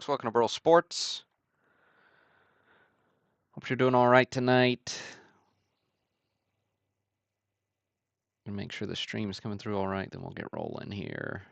folks. Welcome to Burl Sports. Hope you're doing all right tonight. And make sure the stream is coming through all right, then we'll get rolling here.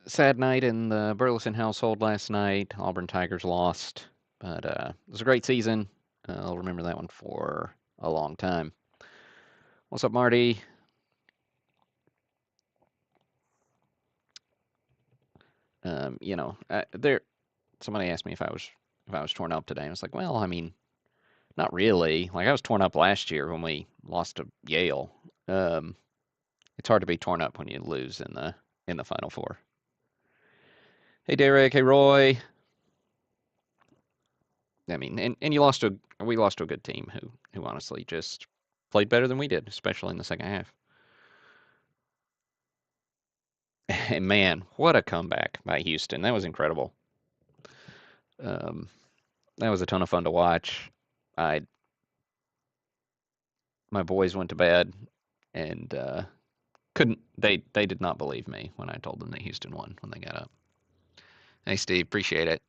Sad night in the Burleson household last night. Auburn Tigers lost, but it was a great season. I'll remember that one for a long time. What's up, Marty? Somebody asked me if I was torn up today. I was like, well, I mean, not really. Like I was torn up last year when we lost to Yale. It's hard to be torn up when you lose in the Final Four. Hey Derek, hey Roy. I mean, and we lost to a good team who honestly just played better than we did, especially in the second half. And man, what a comeback by Houston! That was incredible. That was a ton of fun to watch. I My boys went to bed and couldn't they did not believe me when I told them that Houston won when they got up. Hey Steve, appreciate it.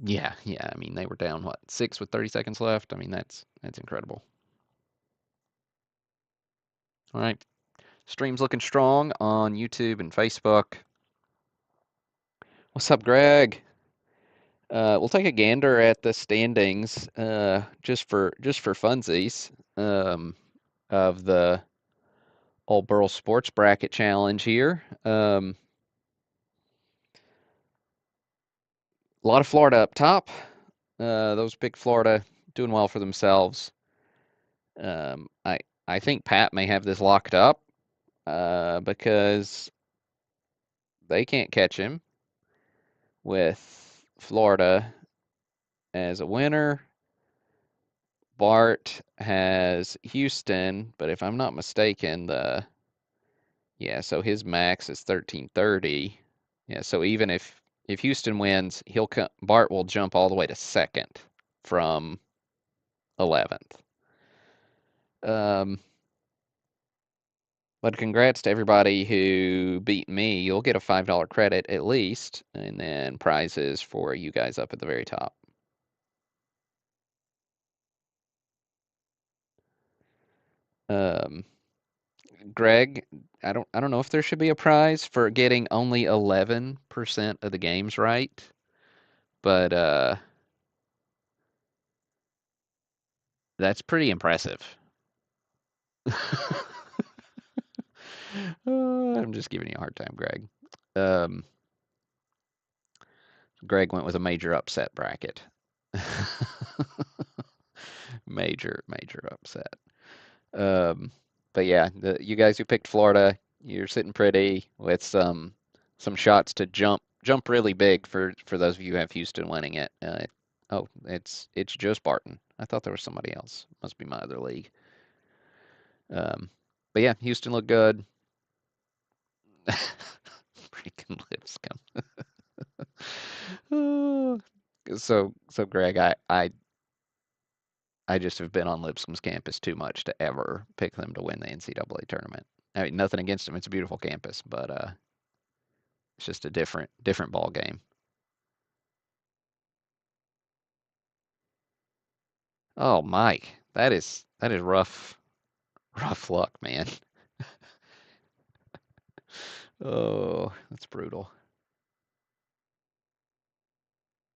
Yeah. I mean, they were down what 6 with 30 seconds left. I mean, that's incredible. All right, stream's looking strong on YouTube and Facebook. What's up, Greg? We'll take a gander at the standings just for funsies of the Old Burl Sports Bracket Challenge here. A lot of Florida up top. Those big Florida doing well for themselves. I think Pat may have this locked up because they can't catch him with Florida as a winner. Bart has Houston, but if I'm not mistaken, so his max is 1330. Yeah, so even if Houston wins, Bart will jump all the way to second from 11th. But congrats to everybody who beat me. You'll get a $5 credit at least, and then prizes for you guys up at the very top. Greg, I don't know if there should be a prize for getting only 11% of the games right, but that's pretty impressive. I'm just giving you a hard time, Greg. Greg went with a major upset bracket. Major upset. But yeah, you guys who picked Florida, you're sitting pretty with some shots to jump really big for those of you who have Houston winning it. It's Joe Spartan. I thought there was somebody else. Must be my other league. But yeah, Houston looked good. Freaking Lipscomb. So Greg, I just have been on Lipscomb's campus too much to ever pick them to win the NCAA tournament. I mean, nothing against them; it's a beautiful campus, but it's just a different ball game. Oh, Mike, that is rough luck, man. Oh, that's brutal.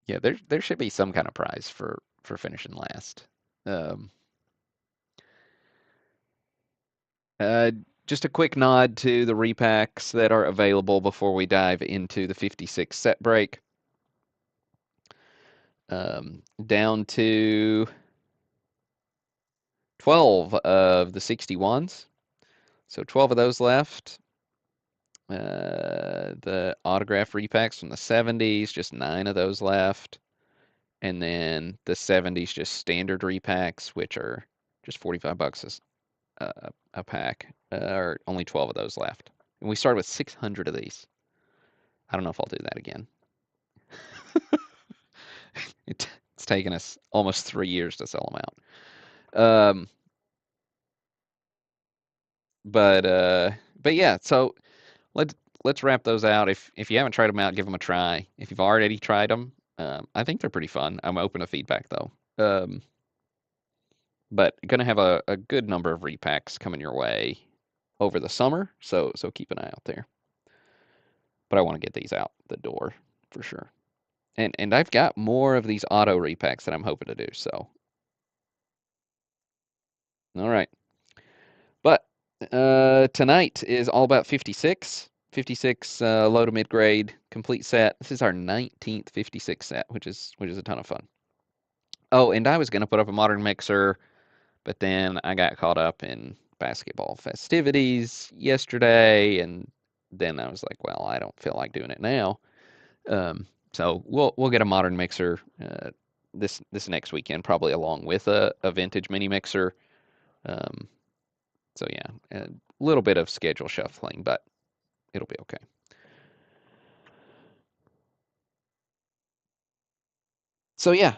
Yeah, there should be some kind of prize for finishing last. Um, uh, just a quick nod to the repacks that are available before we dive into the 56 set break. Down to 12 of the 61s. So 12 of those left. The autograph repacks from the 70s, just 9 of those left. And then the 70s, just standard repacks, which are just 45 bucks a pack, or only 12 of those left. And we started with 600 of these. I don't know if I'll do that again. It's It's taken us almost 3 years to sell them out. But but yeah, so let's let's wrap those out. If you haven't tried them out, give them a try. If you've already tried them, I think they're pretty fun. I'm open to feedback though. But gonna have a good number of repacks coming your way over the summer, so keep an eye out there. But I want to get these out the door for sure. And I've got more of these auto repacks that I'm hoping to do. So all right. But tonight is all about 56. 56 low to mid grade complete set. This is our 19th 56 set, which is a ton of fun. Oh, and I was gonna put up a modern mixer, but then I got caught up in basketball festivities yesterday, and then I was like, well, I don't feel like doing it now. So we'll get a modern mixer this next weekend, probably along with a vintage mini mixer. Um, so yeah, a little bit of schedule shuffling, but it'll be okay. So yeah,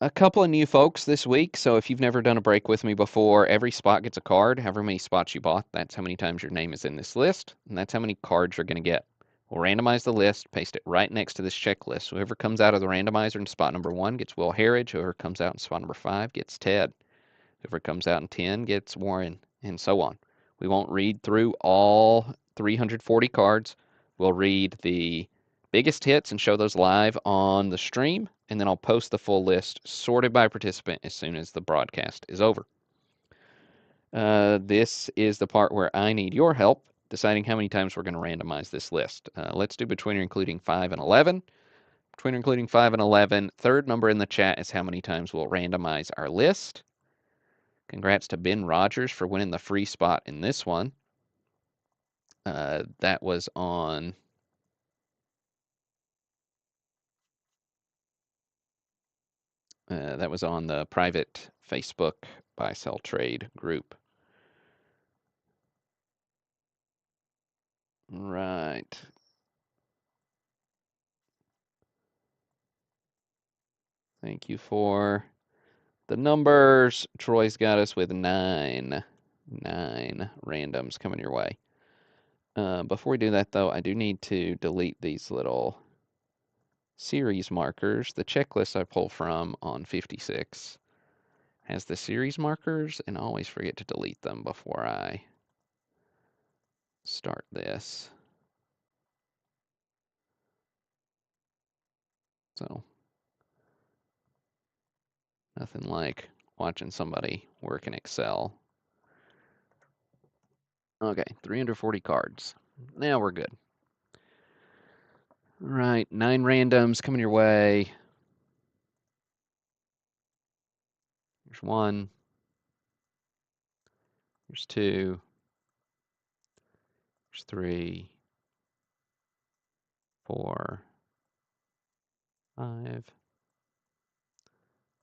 a couple of new folks this week. So if you've never done a break with me before, every spot gets a card. However many spots you bought, that's how many times your name is in this list, and that's how many cards you're going to get. We'll randomize the list, paste it right next to this checklist. Whoever comes out of the randomizer in spot number 1 gets Will Harridge. Whoever comes out in spot number 5 gets Ted. Whoever comes out in 10 gets Warren, and so on. We won't read through all 340 cards. We'll read the biggest hits and show those live on the stream, and then I'll post the full list sorted by participant as soon as the broadcast is over. This is the part where I need your help deciding how many times we're going to randomize this list. Let's do between or including 5 and 11. Between or including 5 and 11, third number in the chat is how many times we'll randomize our list. Congrats to Ben Rogers for winning the free spot in this one. That was on the private Facebook buy sell trade group. Right. Thank you for the numbers. Troy's got us with nine randoms coming your way. Before we do that, though, I do need to delete these little series markers. The checklist I pull from on 56 has the series markers, and I always forget to delete them before I start this. So, nothing like watching somebody work in Excel. Okay, 340 cards. Now we're good. All right, 9 randoms coming your way. There's 1. There's 2. There's 3. 4. 5.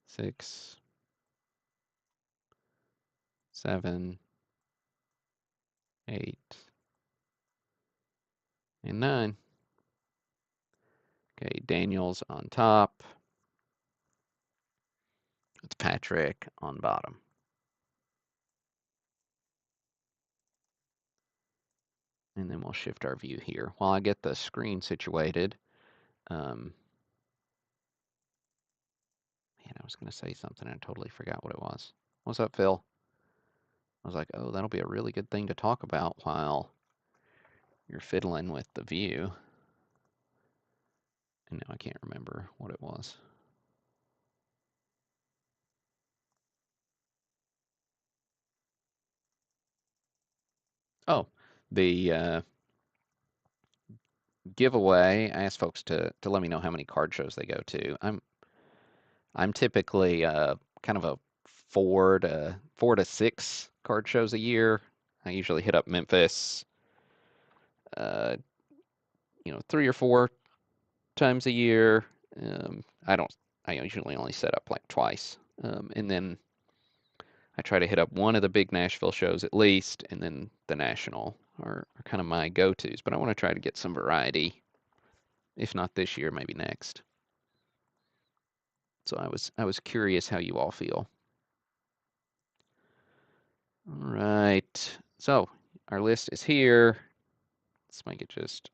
6. 7. 8. And 9. Okay, Daniel's on top. It's Patrick on bottom. And then we'll shift our view here. While I get the screen situated, man, I was going to say something and I totally forgot what it was. What's up, Phil? I was like, oh, that'll be a really good thing to talk about while you're fiddling with the view. And now I can't remember what it was. Oh, the giveaway. I asked folks to let me know how many card shows they go to. I'm typically kind of a 4 to 6 card shows a year. I usually hit up Memphis, uh, 3 or 4 times a year. I don't. I usually only set up like twice, and then I try to hit up one of the big Nashville shows at least, and then the national are kind of my go-tos. But I want to try to get some variety. If not this year, maybe next. So I was curious how you all feel. All right. So our list is here. Let's make it just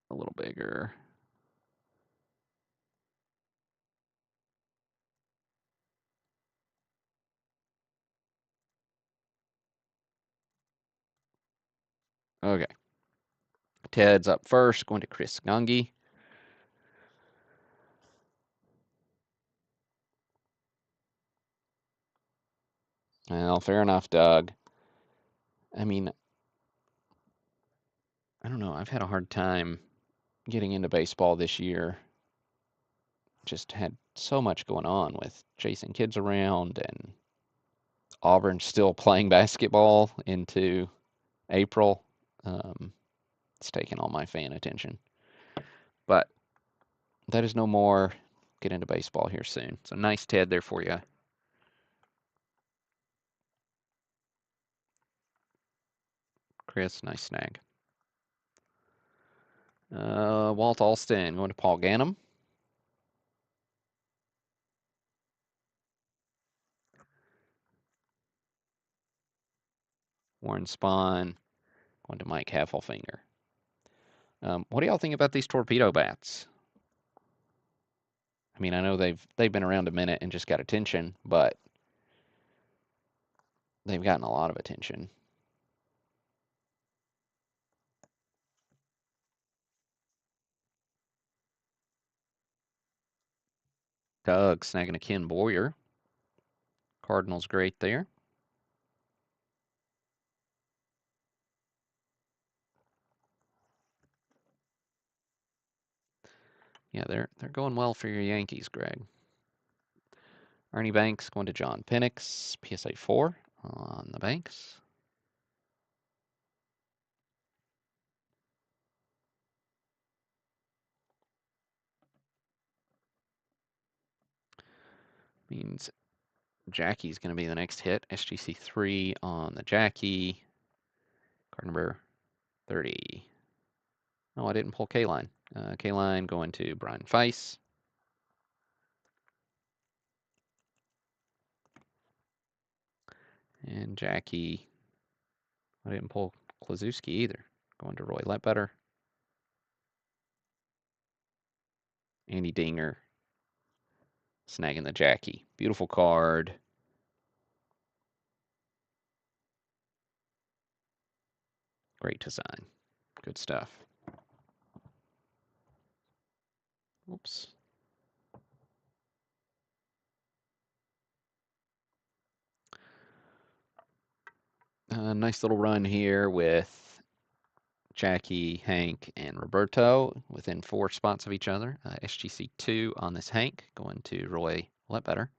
a little bigger. Okay. Ted's up first, going to Chris Gungy. Well, fair enough, Doug. I mean, I don't know. I've had a hard time getting into baseball this year. Just had so much going on with chasing kids around and Auburn still playing basketball into April. Um, it's taking all my fan attention. But that is no more. Get into baseball here soon. So nice Ted there for you. Chris, nice snag. Walt Alston going to Paul Gannum. Warren Spahn going to Mike Heffelfinger. What do y'all think about these torpedo bats? I mean, I know they've been around a minute and just got attention, but they've gotten a lot of attention. Doug snagging a Ken Boyer. Cardinals great there. Yeah, they're going well for your Yankees, Greg. Ernie Banks going to John Penix, PSA 4 on the Banks. Means Jackie's going to be the next hit. SGC 3 on the Jackie. Card number 30. Oh, I didn't pull K-Line. K-Line going to Brian Feiss. And Jackie, I didn't pull Klazuski either. Going to Roy Ledbetter. Andy Dinger snagging the Jackie. Beautiful card. Great design. Good stuff. Oops. Nice little run here with Jackie, Hank, and Roberto within 4 spots of each other. SGC 2 on this Hank, going to Roy Ledbetter.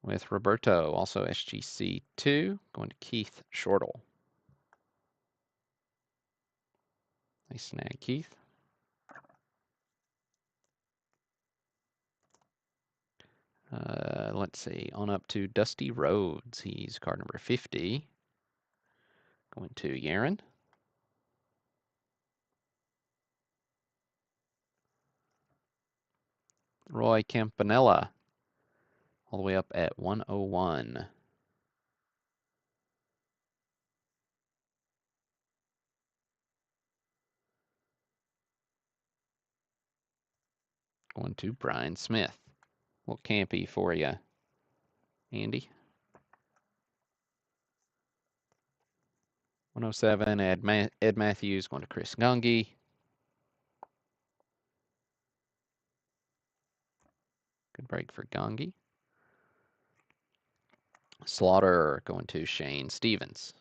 With Roberto, also SGC 2, going to Keith Shortle. Nice snag, Keith. Let's see, on up to Dusty Rhodes. He's card number 50. Going to Yaron. Roy Campanella, all the way up at 101. Going to Brian Smith. What campy for you, Andy? 107, Ed Matthews going to Chris Gungy. Good break for Gungy. Slaughter going to Shane Stevens.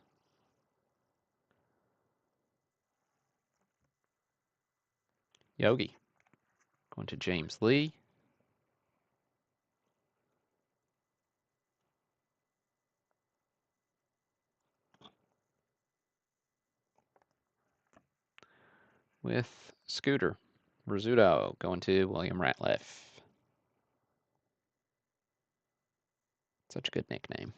Yogi going to James Lee. With Scooter. Rizzuto going to William Ratliff. Such a good nickname.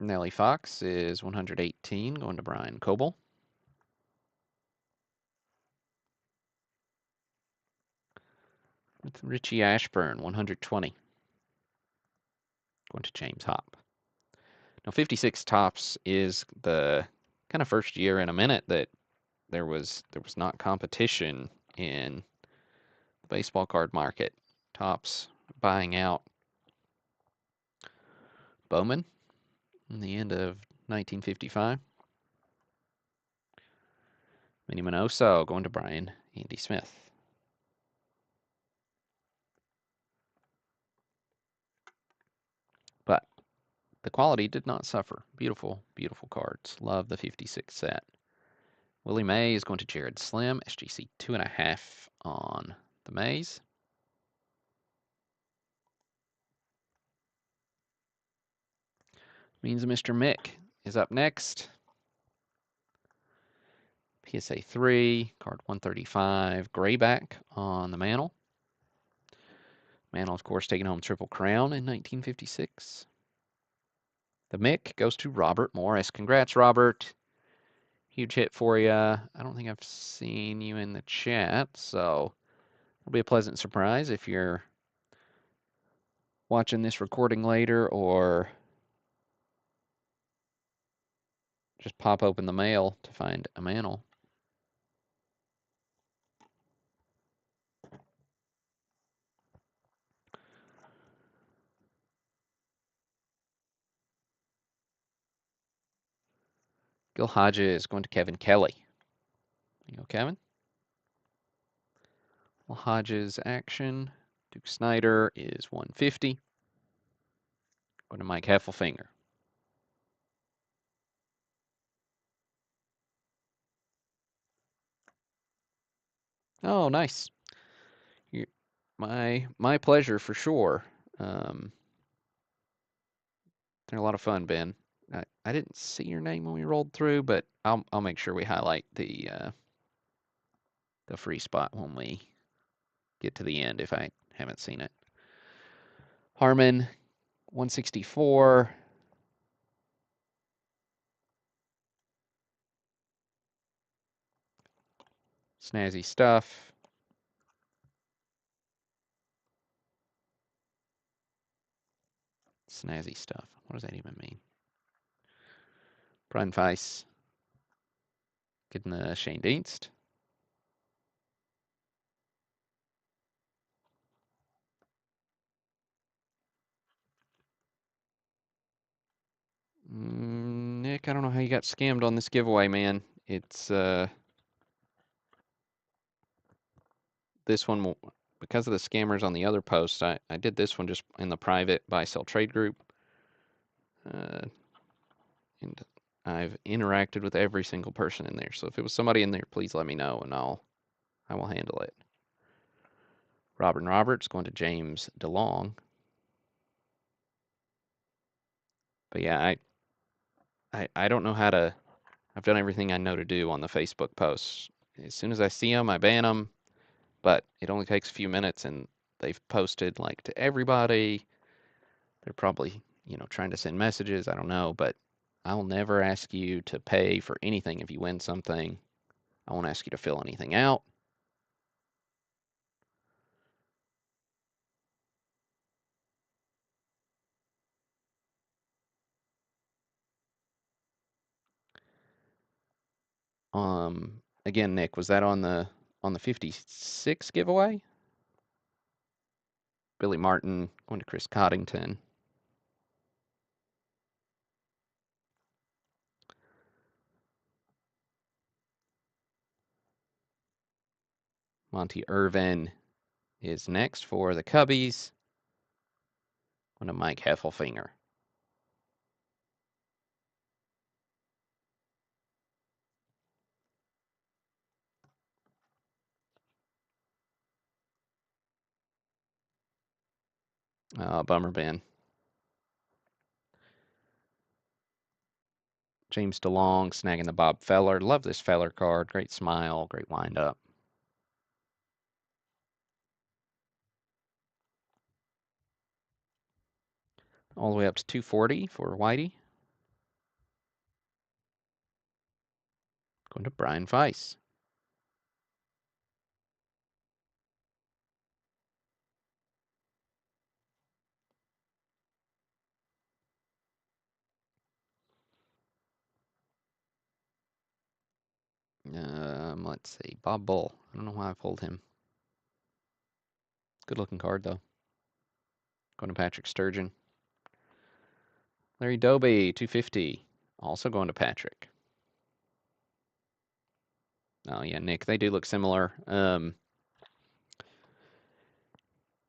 Nellie Fox is 118, going to Brian Coble. With Richie Ashburn, 120, going to James Hop. Now, 56 tops is the kind of first year in a minute that there was not competition in the baseball card market. Tops buying out Bowman in the end of 1955. Minnie Minoso going to Brian Andy Smith. But the quality did not suffer. Beautiful, beautiful cards. Love the 56 set. Willie May is going to Jared Slim. SGC 2.5 on the Mays. Means Mr. Mick is up next. PSA 3, card 135, Grayback on the Mantle. Mantle, of course, taking home Triple Crown in 1956. The Mick goes to Robert Morris. Congrats, Robert. Huge hit for you. I don't think I've seen you in the chat, so it'll be a pleasant surprise if you're watching this recording later or just pop open the mail to find a Mantle. Gil Hodges going to Kevin Kelly. There you go, Kevin. Well, Hodges action. Duke Snyder is 150. Going to Mike Heffelfinger. Oh, nice. My pleasure for sure. They're a lot of fun, Ben. I didn't see your name when we rolled through, but I'll make sure we highlight the free spot when we get to the end if I haven't seen it. Harmon, 164. Snazzy stuff. Snazzy stuff. What does that even mean? Brian Weiss. Getting the Shane Dienst. Nick, I don't know how you got scammed on this giveaway, man. It's this one, because of the scammers on the other post, I did this one just in the private buy sell trade group. And I've interacted with every single person in there. So if it was somebody in there, please let me know and I will handle it. Robin Roberts going to James DeLong. But yeah, I don't know how to. I've done everything I know to do on the Facebook posts. As soon as I see them, I ban them. But it only takes a few minutes, and they've posted like to everybody. They're probably trying to send messages. I don't know, but I'll never ask you to pay for anything if you win something. I won't ask you to fill anything out. Again, Nick, was that on the 56 giveaway? Billy Martin going to Chris Coddington. Monty Irvin is next for the Cubbies. Going to Mike Heffelfinger. Bummer, Ben. James DeLong snagging the Bob Feller. Love this Feller card. Great smile, great windup. All the way up to 240 for Whitey. Going to Brian Weiss. Let's see. Bob Bull. I don't know why I pulled him. Good looking card, though. Going to Patrick Sturgeon. Larry Doby, 250. Also going to Patrick. Oh, yeah, Nick, they do look similar.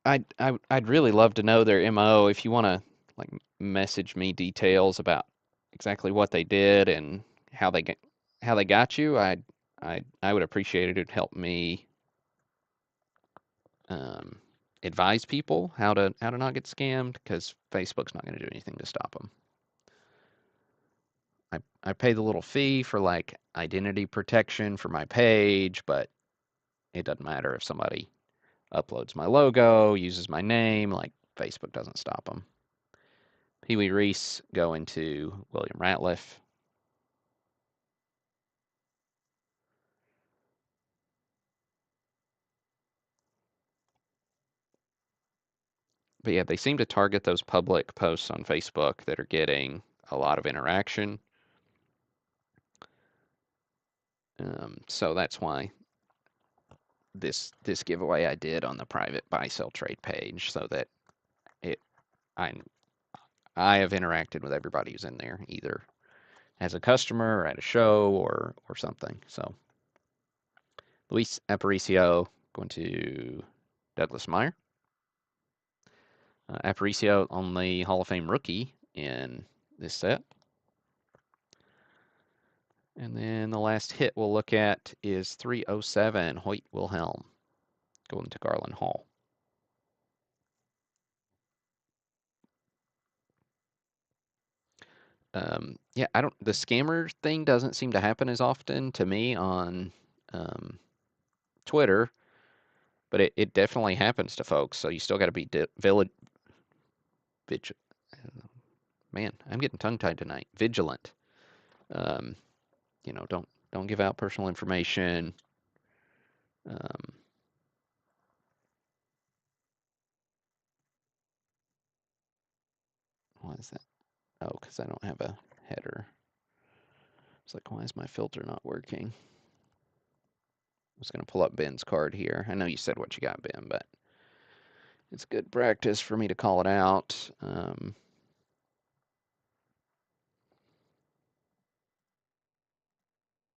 I'd really love to know their MO. If you want to like message me details about exactly what they did and how they got you, I would appreciate it. It'd help me um, advise people how to not get scammed because Facebook's not going to do anything to stop them. I pay the little fee for like identity protection for my page, but it doesn't matter if somebody uploads my logo, uses my name, like Facebook doesn't stop them. Pee Wee Reese going to William Ratliff. But yeah, they seem to target those public posts on Facebook that are getting a lot of interaction. So that's why this giveaway I did on the private buy sell trade page, so that it I I have interacted with everybody who's in there, either as a customer or at a show or something. So Luis Aparicio going to Douglas Meyer. Aparicio, only Hall of Fame rookie in this set. And then the last hit we'll look at is 307, Hoyt Wilhelm, going to Garland Hall. Yeah, the scammer thing doesn't seem to happen as often to me on Twitter, but it definitely happens to folks. So you still got to be man, I'm getting tongue-tied tonight. Vigilant. Um, don't give out personal information. Um, why is that? Oh, because I don't have a header. It's like, why is my filter not working? I was going to pull up Ben's card here. I know you said what you got, Ben, but it's good practice for me to call it out.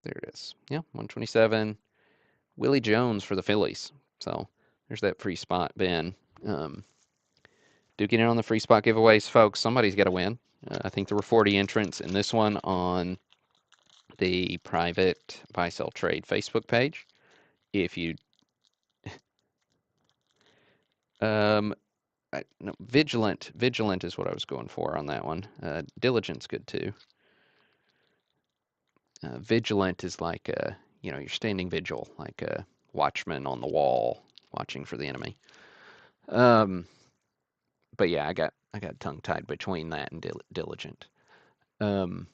There it is. Yeah, 127. Willie Jones for the Phillies. So there's that free spot, Ben. Do get in on the free spot giveaways, folks. Somebody's got to win. I think there were 40 entrants in this one on the private buy sell trade Facebook page. If you no, vigilant is what I was going for on that one. Diligent's good too. Vigilant is like you're standing vigil, like a watchman on the wall, watching for the enemy. But yeah, I got tongue tied between that and diligent. But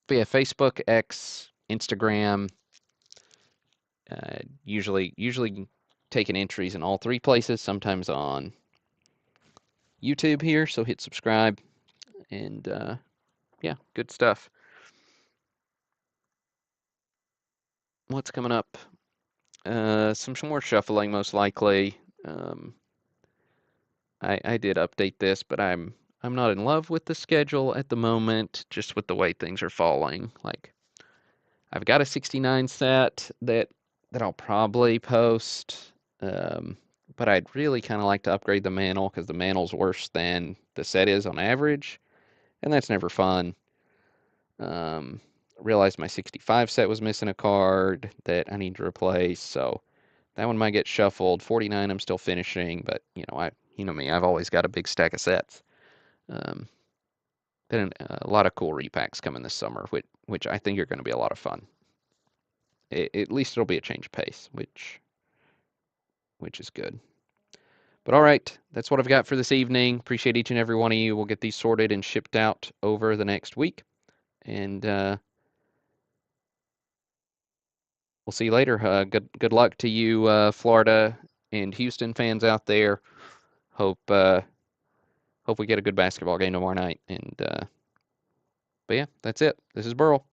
yeah, Facebook, X, Instagram, usually taking entries in all three places. Sometimes on YouTube here, so hit subscribe, and yeah, good stuff. What's coming up? Some more shuffling, most likely. I did update this, but I'm not in love with the schedule at the moment, just with the way things are falling. Like, I've got a 69 set that I'll probably post, but I'd really kind of like to upgrade the mantle because the mantle's worse than the set is on average, and that's never fun. Realized my 65 set was missing a card that I need to replace, so that one might get shuffled. 49 I'm still finishing, but you know me, I've always got a big stack of sets. Um, then a lot of cool repacks coming this summer, which I think are going to be a lot of fun. At least it'll be a change of pace, which is good. But all right, that's what I've got for this evening. Appreciate each and every one of you. We'll get these sorted and shipped out over the next week. and we'll see you later. Good luck to you, Florida and Houston fans out there. Hope we get a good basketball game tomorrow night. And but yeah, that's it. This is Burl.